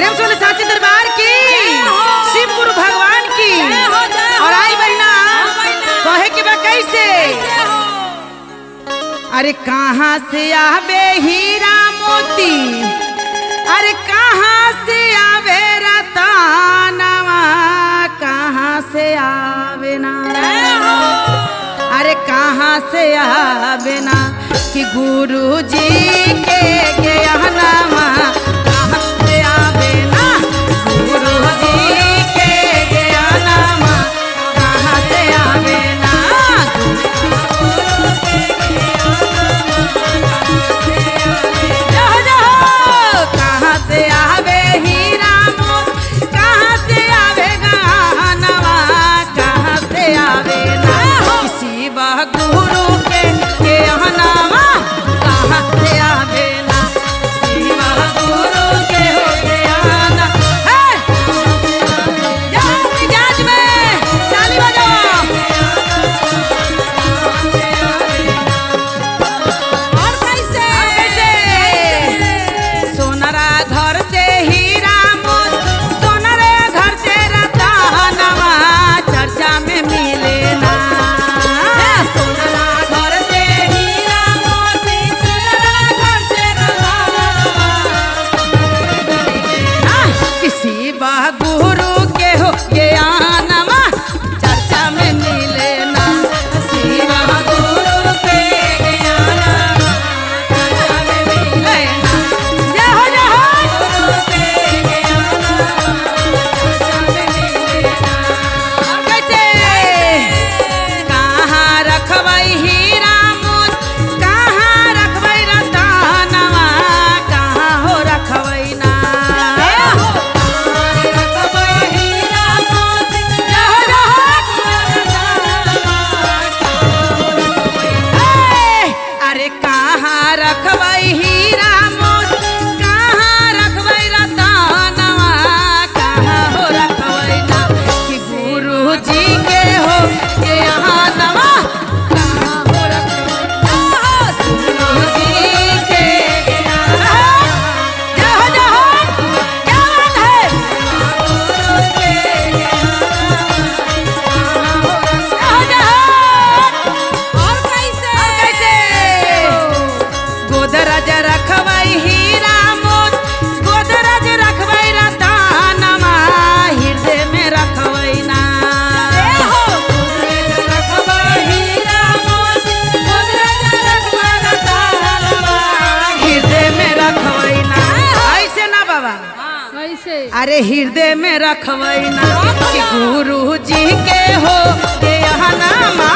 प्रेम से साचे दरबार की शिव गुरु भगवान की। और आई बहना कहे के बा कैसे, अरे कहाँ से आवे हीरा मोती, अरे कहाँ से आवे रतनवा, कहाँ से आवे ना, अरे कहाँ से आवे ना कि गुरु जी के ज्ञानमा, कहाँ से आवे ना गुरु जी के ज्ञानमा, कहाँ से आवे ना कहाँ से आवे हीरा मोती, कहाँ से आवे गहनवा, कहाँ से आवे ना किसी बह गुरु के ज्ञानमा, कहाँ से आवे ना किसी बह गुरु के ज्ञान। मिजाज में ताली बजाओ। और कैसे सोनरा घर से हीरा मोती, सोनरे घर से रतनवा चर्चा में मिले ना। सोनरा घर से हीरा मोती, सोनरा घर से रतनवा किसी बह गुरु के हो ज्ञानमा, चर्चा में मिले ना किसी बह गुरु के ज्ञानमा, चर्चा में मिले ना। जय हो जय हो गुरु के ज्ञानमा, चर्चा में मिले ना। और कैसे कहाँ रखबै हीरा मोती, कहाँ रखबै रतनवा, कहाँ हो रखबै ना रखबै हीरा मोती। जय हो जय हो। अरे कहाँ रखबै हीरा मोती, कहाँ रखबै रतनवा, कहाँ हो रखबै ना कि गुरु जी के हो ज्ञानमा, कहाँ हो रखबै गुरु जी के ज्ञानमा। जय हो जय हो। क्या बात है गुरु के और कैसे गोदरज रखबै हीरा मोती, गोदरज रखबै रतनवा, हृदय में रखबै ना गोदरज रखबै हीरा मोती, गोदरज रखबै रतनवा, हृदय में रखबै ना। ऐसे ना बाबा, कैसे अरे हृदय में रखबै ना कि गुरु जी के हो ज्ञानमा,